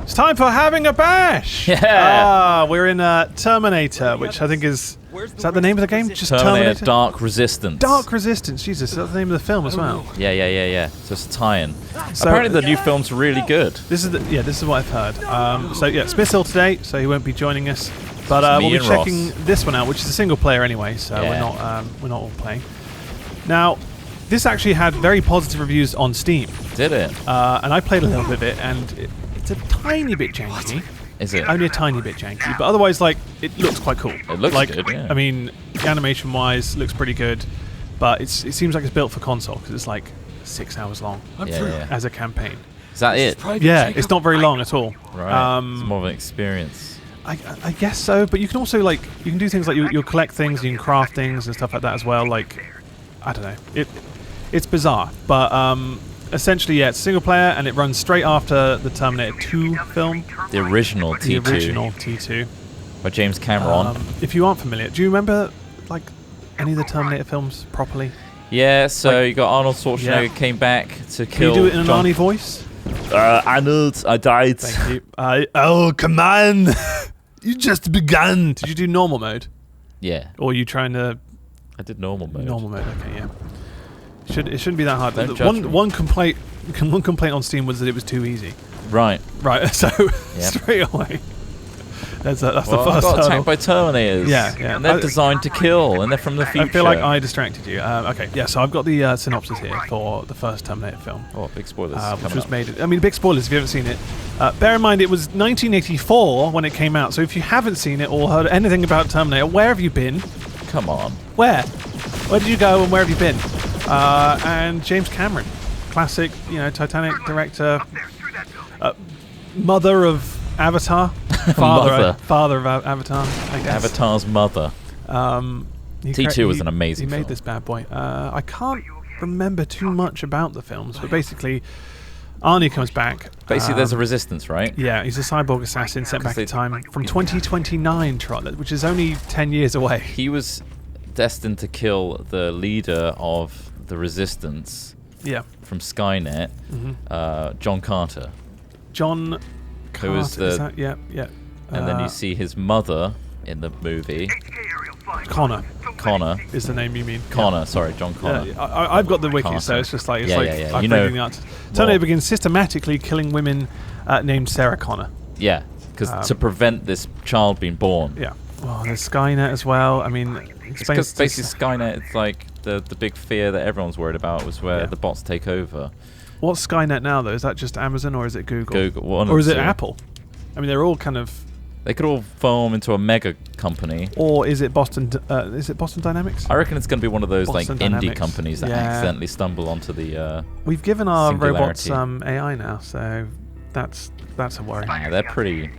It's time for having a bash! Yeah! We're in Terminator, which I think is that the name of the game? Just Terminator? Dark Resistance. Dark Resistance, Jesus, that's the name of the film as well. Yeah. So it's a tie-in. So apparently the new film's really good. This is what I've heard. It's Bristol today, so he won't be joining us. But we'll be checking this one out, which is a single player anyway, so we're not all playing. Now, this actually had very positive reviews on Steam. Did it? And I played a little bit of it, and it's a tiny bit janky. Is it? Only a tiny bit janky, but otherwise, it looks quite cool. It looks good, yeah. I mean, animation-wise, looks pretty good, but it seems like it's built for console, because it's like 6 hours long as a campaign. Is that it? Yeah, it's not very long at all. Right. It's more of an experience. I guess so, but you can also, you can do things like you'll collect things, you can craft things and stuff like that as well. I don't know. It's bizarre, but essentially, it's single player, and it runs straight after the Terminator 2 film. The original T2. The original T2. By James Cameron. If you aren't familiar, do you remember, any of the Terminator films properly? Yeah, so you got Arnold Schwarzenegger came back to kill... Can you do it in an Arnie voice? Arnold, I died. Thank you. Oh, come on! You just begun! Did you do normal mode? Yeah. Or are you trying to... I did normal mode. Normal mode, okay, yeah. It shouldn't be that hard. One complaint on Steam was that it was too easy. Right. So straight away, that's the first I got hurdle. attacked by Terminators. Yeah. And they're designed to kill, and they're from the future. I feel like I distracted you. Okay, yeah. So I've got the synopsis here for the first Terminator film. Oh, big spoilers. Which was made. I mean, big spoilers if you haven't seen it. Bear in mind, it was 1984 when it came out. So if you haven't seen it or heard anything about Terminator, where have you been? Come on. Where did you go and where have you been? And James Cameron, classic, Titanic director, mother of Avatar, father of Avatar, I guess. Avatar's mother. T2 was an amazing film. He made this bad boy. I can't remember too much about the films, but basically, Arnie comes back. Basically, there's a resistance, right? Yeah, he's a cyborg assassin sent back in time from 2029, which is only 10 years away. He was destined to kill the leader of the resistance from Skynet, John Carter. John Carter, who was the... yeah. And then you see his mother in the movie. Connor is the name you mean. Connor, sorry, John Connor. Yeah, I've got the wiki, Carter. so it's just like you know, Terminator begins systematically killing women named Sarah Connor. Yeah, because to prevent this child being born. Yeah. Well, there's Skynet as well. I mean, because basically Skynet, it's like the big fear that everyone's worried about was where the bots take over. What's Skynet now, though? Is that just Amazon or is it Google? Google. Or is it Apple? I mean, they're all kind of... They could all form into a mega company. Or is it Boston Dynamics? I reckon it's going to be one of those Boston indie Dynamics. Companies that accidentally stumble onto the We've given our singularity. robots AI now, so that's a worry. Yeah, they're pretty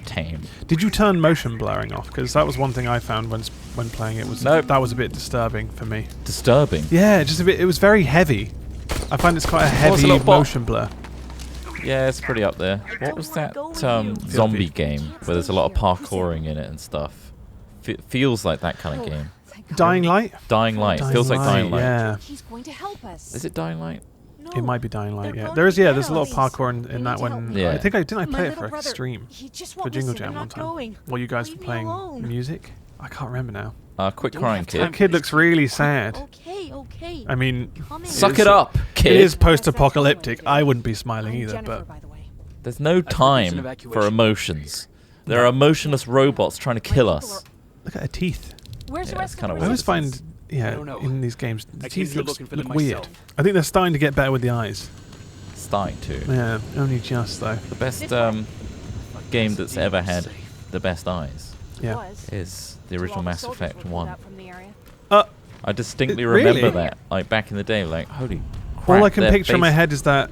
tame. Did you turn motion blurring off? Because that was one thing I found when playing it. That was a bit disturbing for me. Disturbing? Yeah, just a bit. It was very heavy. I find it's quite a heavy motion blur. Yeah, it's pretty up there. What was that zombie game where there's a lot of parkouring in it and stuff? Feels like that kind of game. Dying Light? Dying Light. Feels like Dying Light. Yeah. He's going to help us. Is it Dying Light? It might be Dying Light, yeah. There's a lot of parkour in that one. Yeah. I think I play it for a stream for Jingle Jam one time. While you guys were playing music. I can't remember now. Quit crying, kid. That kid looks really sad. Okay. I mean, suck it up, kid. It is post-apocalyptic. I wouldn't be smiling either, but there's no time for emotions. There are emotionless robots trying to kill us. Look at her teeth. Where's the rest kind of I always find, in these games, the teeth look weird. I think they're starting to get better with the eyes. Starting to. Yeah, only just though. The best game that's ever had the best eyes is the original Mass Effect 1. I distinctly remember that, like back in the day, like holy crap. All I can picture in my head is that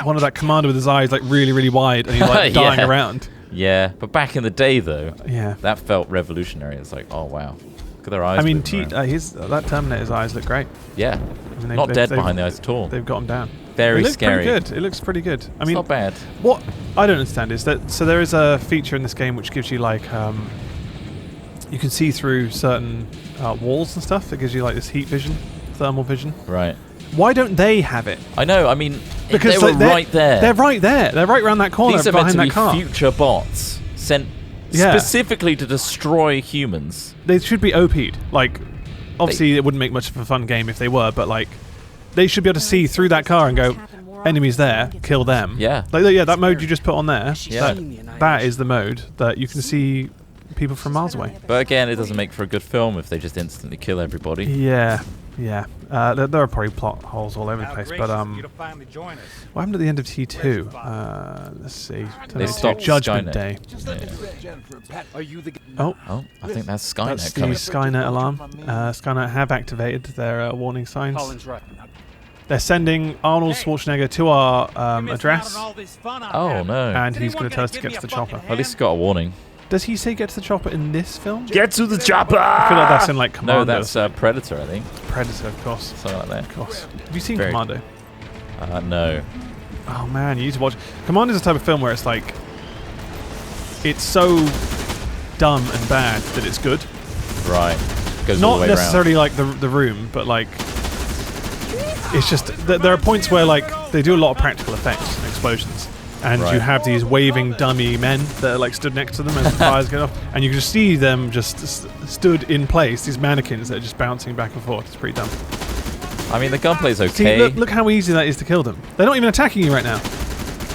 one of that commander with his eyes like really, really wide and he's like dying around. Yeah, but back in the day though, yeah, that felt revolutionary. It's like, oh wow, look at their eyes. I mean, that Terminator's eyes look great. Yeah, I mean, not dead behind the eyes at all. They've got them down. Very scary. It looks pretty good. I mean, it's not bad. What I don't understand is that there is a feature in this game which gives you like you can see through certain walls and stuff. It gives you like this heat vision, thermal vision. Right. Why don't they have it? I know. I mean, because they were right there. They're right there. They're right around that corner These are behind meant that to car. be future bots sent specifically to destroy humans. They should be OP'd. Like, obviously, it wouldn't make much of a fun game if they were, but like, they should be able to see through that car and go, enemies there, kill them. Yeah. Like, yeah, that mode you just put on there. Yeah. That is the mode that you can see people from miles away. But again, it doesn't make for a good film if they just instantly kill everybody. Yeah. Yeah. There are probably plot holes all over the place, but what happened at the end of T2? Let's see. They stopped Judgment Skynet. Day. Yeah. Oh, I think that's Skynet that's the coming. Skynet alarm. Skynet have activated their warning signs. They're sending Arnold Schwarzenegger to our address. Oh no! And he's going to tell us to get to the chopper. At least he got a warning. Does he say get to the chopper in this film? Get to the chopper! I feel like that's in like Commando. No, that's Predator, I think. Predator, of course. Something like that. Of course. Have you seen Commando? No. Oh man, you need to watch. Commando is a type of film where it's like, it's so dumb and bad that it's good. Right. Goes Not all the way necessarily around. like the Room, but like, it's just there are points where like they do a lot of practical effects and explosions. And you have these waving dummy men that are like stood next to them as the fires go off, and you can just see them just stood in place. These mannequins that are just bouncing back and forth. It's pretty dumb. I mean, the gunplay's okay. See, look how easy that is to kill them. They're not even attacking you right now.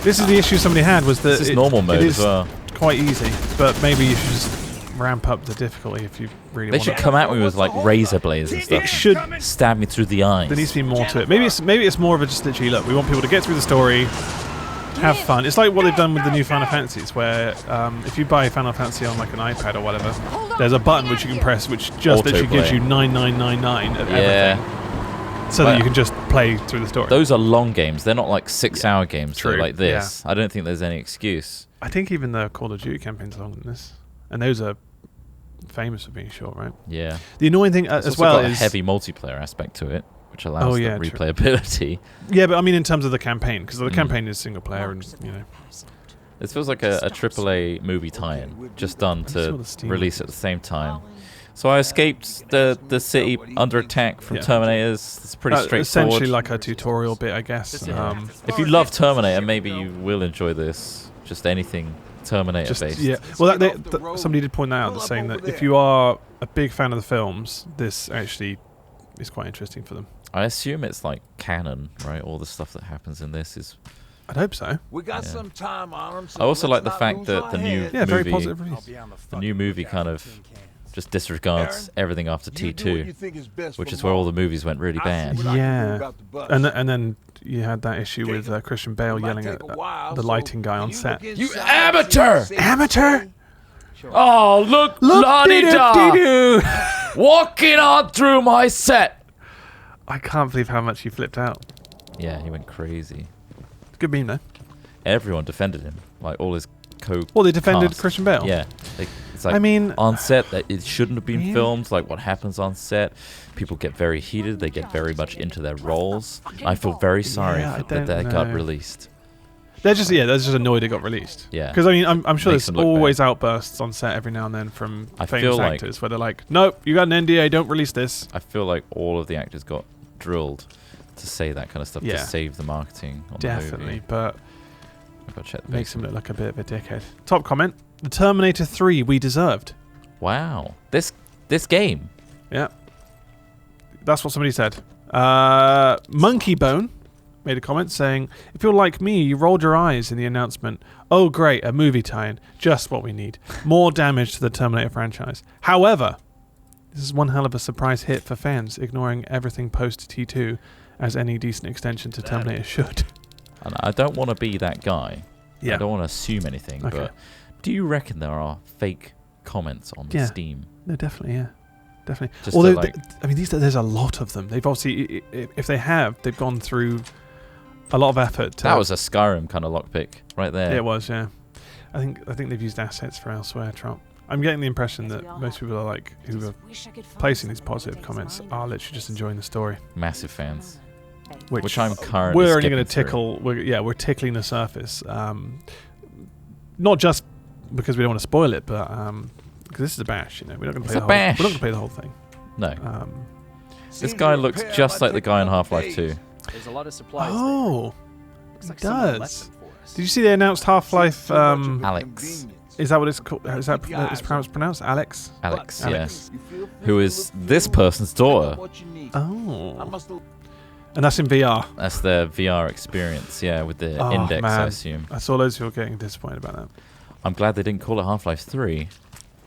This is the issue somebody had, was that this is normal mode as well. Quite easy, but maybe you should just ramp up the difficulty if you really want. They should come at me with like razor blades and stuff. It should stab me through the eyes. There needs to be more to it. Maybe it's more of a just literally, look, we want people to get through the story, have fun. It's like what they've done with the new Final Fantasies, where if you buy Final Fantasy on like an iPad or whatever, there's a button which you can press which just literally gives you 9999 of everything, so that you can just play through the story. Those are long games. They're not like 6-hour games. True. They're like this. I don't think there's any excuse. I think even the Call of Duty campaign's longer than this, and those are famous for being short, right? Yeah. The annoying thing as well got is a heavy multiplayer aspect to it, which allows the true. replayability. Yeah, but I mean in terms of the campaign, because the campaign is single player, and you know. This feels like a AAA movie tie-in, just done to release at the same time. So I escaped the city under attack from Terminators. It's pretty straightforward. Essentially like a tutorial bit, I guess. If you love Terminator, maybe you will enjoy this. Just anything Terminator-based. Yeah. Well, somebody did point that out, saying that if you are a big fan of the films, this actually is quite interesting for them. I assume it's like canon, right? All the stuff that happens in this is... I'd hope so. We got some time on them, so I also like the fact that the new movie, very positive release. The new movie kind of just disregards everything after T2, which is where all the movies went really bad. Yeah, and then you had that issue with Christian Bale yelling at the lighting guy on set. You amateur! Amateur! Oh, look la-di-da! Walking on through my set! I can't believe how much he flipped out. Yeah, he went crazy. Good meme, though. Everyone defended him, like all his Well, they defended Christian Bale. Yeah. It's like, I mean, on set, that it shouldn't have been filmed, like what happens on set. People get very heated, they get very much into their roles. I feel very sorry that got released. They're just annoyed it got released. Yeah. Because I mean, I'm sure there's always outbursts on set every now and then from famous actors where they're like, nope, you got an NDA, don't release this. I feel like all of the actors got drilled to say that kind of stuff to save the marketing on the movie. Definitely, but I've got to check the makes him look like a bit of a dickhead. Top comment: The Terminator 3 we deserved. Wow, this game. Yeah, that's what somebody said. Monkey Bone made a comment saying, "If you're like me, you rolled your eyes in the announcement. Oh, great, a movie tie-in. Just what we need. More damage to the Terminator franchise. However, this is one hell of a surprise hit for fans, ignoring everything post T2, as any decent extension to Terminator should." And I don't want to be that guy. Yeah. I don't want to assume anything, but do you reckon there are fake comments on Steam? No, definitely, yeah. Definitely. Just although, I mean, there's a lot of them. They've obviously, if they have, they've gone through a lot of effort. That was a Skyrim kind of lockpick right there. It was, yeah. I think they've used assets for elsewhere, Trump. I'm getting the impression that most people are like, who are placing these positive comments are literally just enjoying the story. Massive fans. Which I'm currently we're only going to tickle. We're tickling the surface. Not just because we don't want to spoil it, but because this is a bash. You know, we're not going to play the whole thing. No. This guy looks just like the guy in Half-Life 2. There's a lot of supplies. Oh, Looks like it someone left does. them for us. Did you see they announced Half-Life? Alex. Is that what it's called? Is that is pronounced Alex? Alex, Alex. yes. Who is this person's daughter. Oh. And that's in VR. That's the VR experience, yeah, with the Oh, index, man. I assume. I saw loads of people getting disappointed about that. I'm glad they didn't call it Half-Life 3.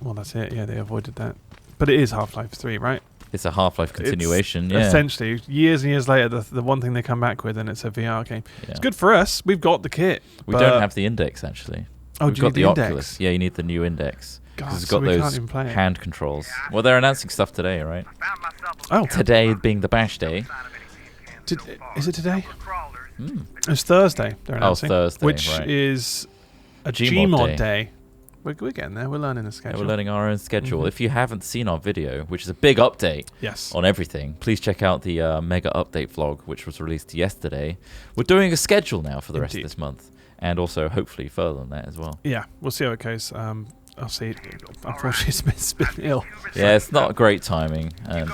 Well, that's it. Yeah, they avoided that. But it is Half-Life 3, right? It's a Half-Life continuation, It's yeah. Essentially, years and years later, the one thing they come back with, and it's a VR game. Yeah. It's good for us. We've got the kit. We don't have the index, actually. Oh, We've do you got need the the Oculus. index? Yeah, you need the new index. God, Because it's so got we can't those even play it. hand controls. Well, they're announcing stuff today, right? Oh, Today being the bash day. Is it today? Mm. It's Thursday. They're Oh, announcing, Thursday, which right. is a Gmod Gmod day. day. We're getting there. We're learning the Yeah, schedule. we're learning our own schedule. Mhm. If you haven't seen our video, which is a big update Yes. on everything, please check out the mega update vlog, which was released yesterday. We're doing a schedule now for the rest of Indeed. this month, and also hopefully further than that as well. Yeah, we'll see how it goes. I'll see. Unfortunately, it's been ill. Yeah, it's not great timing, and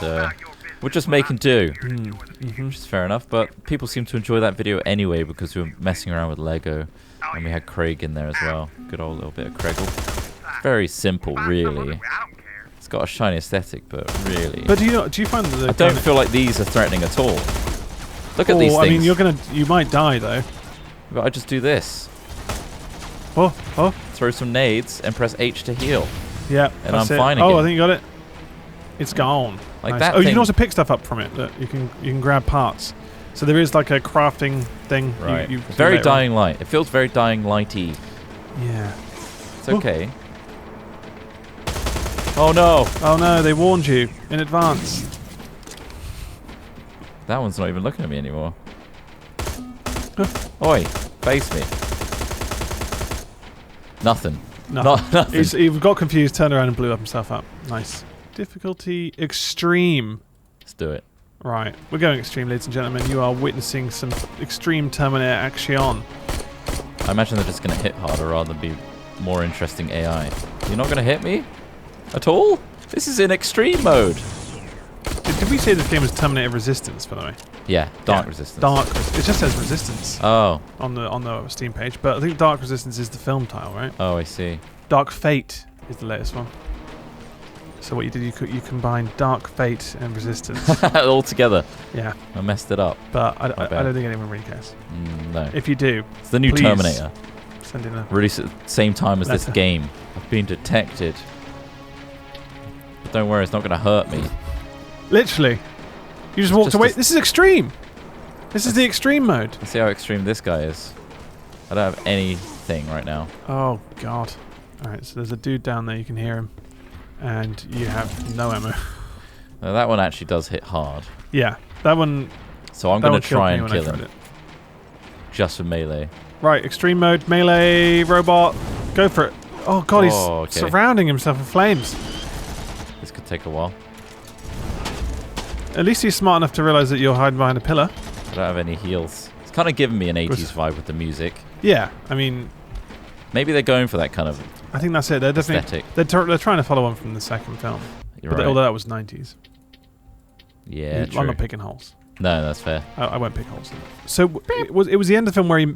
we're just making do, Mm-hmm. which is fair enough. But people seem to enjoy that video anyway because we were messing around with Lego, and we had Craig in there as well. Good old little bit of Craigle. Very simple, really. It's got a shiny aesthetic, but really, But do you find that I don't feel like these are threatening at all. Look at these things. I mean, you might die though. But I just do this. Oh, Throw some nades and press H to heal. yeah. And that's I'm it. fine Oh, again. I think you got it. It's gone. Like Nice. that Oh, you thing- can also pick stuff up from it. That you can grab parts. So there is like a crafting thing. Right. You do Very later on. Dying Light. It feels very Dying Lighty. Yeah. It's okay. Oh no! Oh no, they warned you in advance. That one's not even looking at me anymore. Oi, face me. Nothing. Nothing. He got confused, turned around and blew up himself up. Nice. Difficulty extreme. Let's do it. Right, we're going extreme, ladies and gentlemen. You are witnessing some extreme Terminator action. I imagine they're just going to hit harder rather than be more interesting AI. You're not going to hit me? At all? This is in extreme mode. Did we say this game was Terminator Resistance, by the way? Yeah, Dark Yeah. Resistance. Dark. It just says Resistance Oh. on the Steam page, but I think Dark Resistance is the film title, right? Oh, I see. Dark Fate is the latest one. So what you did, you combined Dark Fate and Resistance. All together. Yeah, I messed it up. but I bad. don't think anyone really cares. No. If you do, It's the new please Terminator. send in a... Released at the same time as this Letter. game. I've been detected. But don't worry, it's not going to hurt me. Literally. You just walked just away. a- This is extreme. This is the extreme mode. Let's see how extreme this guy is. I don't have anything right now. Oh, God. Alright, so there's a dude down there. You can hear him. And you have no ammo. Now, that one actually does hit hard. Yeah, that one... So I'm that going one to killed try me and when I kill tried him. it. Just for melee. Right, extreme mode, melee, robot. Go for it. Oh, God, he's Oh, okay. surrounding himself with flames. This could take a while. At least he's smart enough to realize that you're hiding behind a pillar. I don't have any heals. It's kind of giving me an 80s vibe with the music. Yeah, I mean, Maybe they're going for that kind of I think that's it. They're definitely aesthetic. they're trying to follow on from the second film. You're But right. although that was 90s. Yeah, I'm true. not picking holes. No, that's fair. I won't pick holes. So it was the end of the film where he.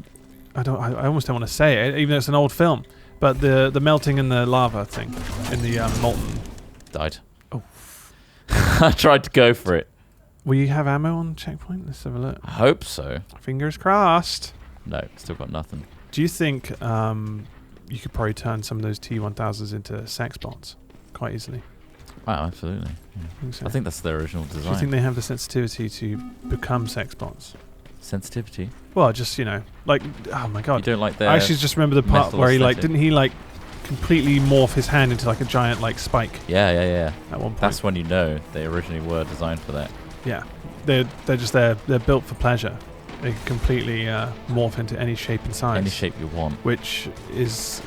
I almost don't want to say it, even though it's an old film. But the melting in the lava thing, in the molten. Died. Oh. I tried to go for it. Will you have ammo on checkpoint? Let's have a look. I hope so. Fingers crossed. No, still got nothing. Do you think you could probably turn some of those T1000s into sex bots quite easily? Wow, absolutely. Yeah. I think so. I think that's their original Do you design. think they have the sensitivity to become sex bots? Sensitivity. Well, just like, oh my You god! don't like their I actually just remember the part metal where aesthetic. didn't he completely morph his hand into like a giant spike Yeah. at one point? That's when you know they originally were designed for that. Yeah, they're just they're built for pleasure. They can completely morph into any shape and size. Any shape you want. Which is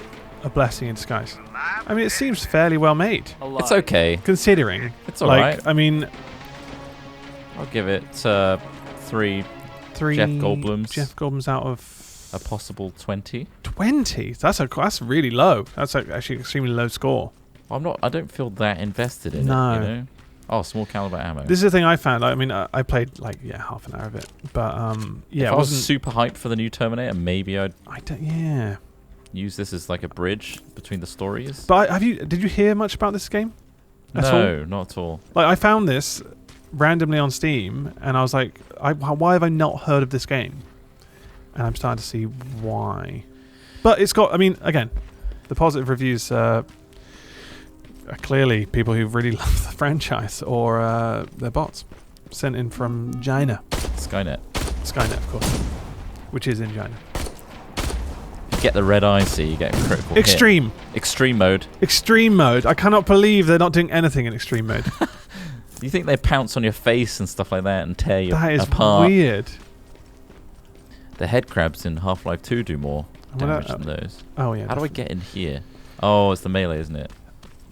a blessing in disguise. I mean, it seems fairly well made, It's okay. considering. It's alright. I mean, I'll give it 3 3 Jeff Goldblums. Jeff Goldblums out of a possible 20. 20. That's really low. That's actually an extremely low score. I don't feel that invested in No. it, you know? Oh, small caliber ammo. This is the thing I found. I mean, I played like half an hour of it, but yeah, if I I was wasn't super hyped for the new Terminator, maybe I'd yeah. use this as like a bridge between the stories. But did you hear much about this game? No, not at all. Like I found this randomly on Steam, and I was like, why have I not heard of this game? And I'm starting to see why. But it's got, I mean, again, the positive reviews are clearly people who really love the franchise, or they're bots sent in from China. Skynet, of course, which is in China. You get the red eye, so you get a critical Extreme. hit. Extreme mode. Extreme mode. I cannot believe they're not doing anything in extreme mode. You think they pounce on your face and stuff like that and tear you apart? That is weird. The head crabs in Half-Life 2 do more damage than those. Oh yeah. How do I get in here? Oh, it's the melee, isn't it?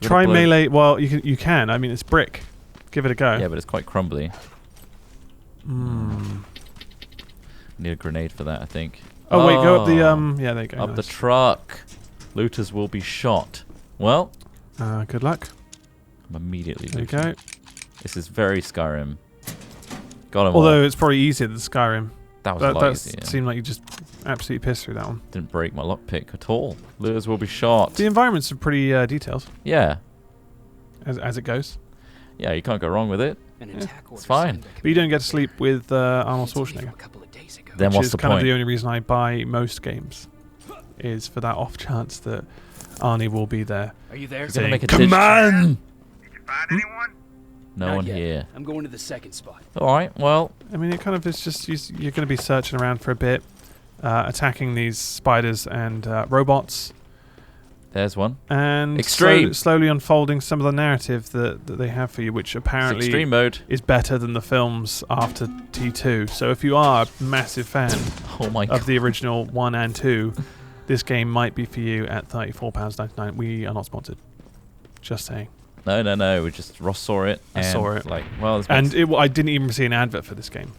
Try melee. Well, you can. I mean, it's brick. Give it a go. Yeah, but it's quite crumbly. Need a grenade for that, I think. Oh wait, go up the yeah, there you go. Up the truck. Looters will be shot. Well. Good luck. I'm immediately there looting. You go. This is very Skyrim. Got him. Although it's probably easier than Skyrim. That was a lot easier. That seemed like you just absolutely pissed through that one. Didn't break my lockpick at all. Looters will be shot. The environments are pretty detailed. Yeah. As it goes. Yeah, you can't go wrong with it. Yeah. It's fine. But you don't get to sleep with Arnold Schwarzenegger. Then what's the kind point? of the only reason I buy most games, is for that off chance that Arnie will be there. Are you there? Saying, make a come on! Did you find anyone? No one here. I'm going to the second spot. All right. Well, I mean, it kind of is just you're going to be searching around for a bit, attacking these spiders and robots. there's one. And Extreme. slowly unfolding some of the narrative that they have for you, which apparently Extreme mode is better than the films after T2. So if you are a massive fan of the original 1 and 2, this game might be for you at £34.99. We are not sponsored. Just saying. No. Ross saw it. I saw it. Like, well, and I didn't even see an advert for this game.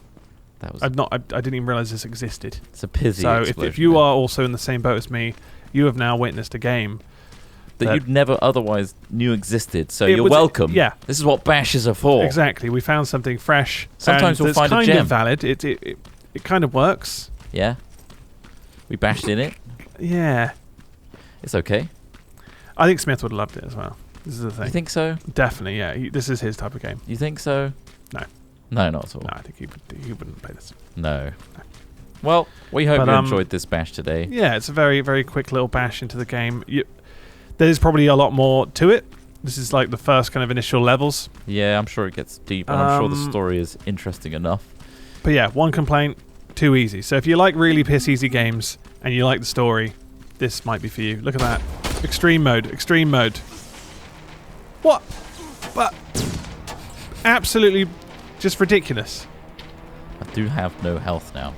That was. I didn't even realize this existed. It's a pizzy. So if you are also in the same boat as me, you have now witnessed a game that you'd never otherwise knew existed. So you're welcome. Yeah. This is what bashes are for. Exactly. We found something fresh. Sometimes we'll find a gem. It's kind of valid. It kind of works. Yeah. We bashed in it. Yeah. It's okay. I think Smith would have loved it as well. This is the thing. You think so? Definitely, yeah. This is his type of game. You think so? No. No, not at all. No, I think he wouldn't play this. No. Well, we hope you enjoyed this bash today. Yeah, it's a very, very quick little bash into the game. There's probably a lot more to it. This is like the first kind of initial levels. Yeah, I'm sure it gets deep, and I'm sure the story is interesting enough. But yeah, one complaint, too easy. So if you like really piss easy games and you like the story, this might be for you. Look at that. Extreme mode. What? But absolutely just ridiculous. I do have no health now.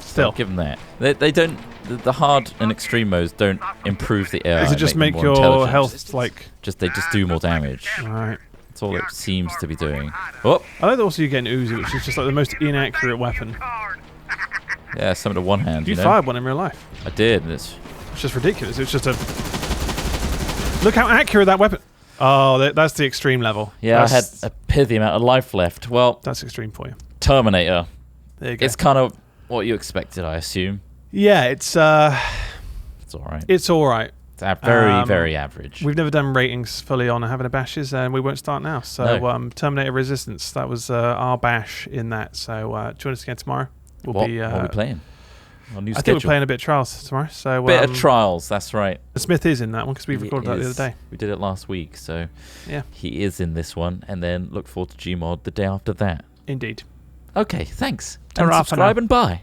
Still. I'll give them that. They don't. The hard and extreme modes don't improve the AI. Does it just make your health like? They just do more damage. Right. That's all it seems to be doing. Oh. I like that also you get an Uzi, which is just like the most inaccurate weapon. Yeah, some of the one hand. You fired one in real life. I did. It's just ridiculous. It's just a. Look how accurate that weapon. Oh, that's the extreme level. Yeah, I had a pithy amount of life left. Well, that's extreme for you. Terminator. There you go. It's kind of what you expected, I assume. Yeah, it's all right. It's all right. It's very, very average. We've never done ratings fully on Having a Bashes, and we won't start now. So, no. Terminator Resistance, that was our bash in that. So, join us again tomorrow. What are we playing? I think we're playing a bit of Trials tomorrow. So, bit of Trials, that's right. Smith is in that one because we recorded that the other day. We did it last week, so yeah, he is in this one, and then look forward to Gmod the day after that. Indeed. Okay, thanks. And subscribe and bye.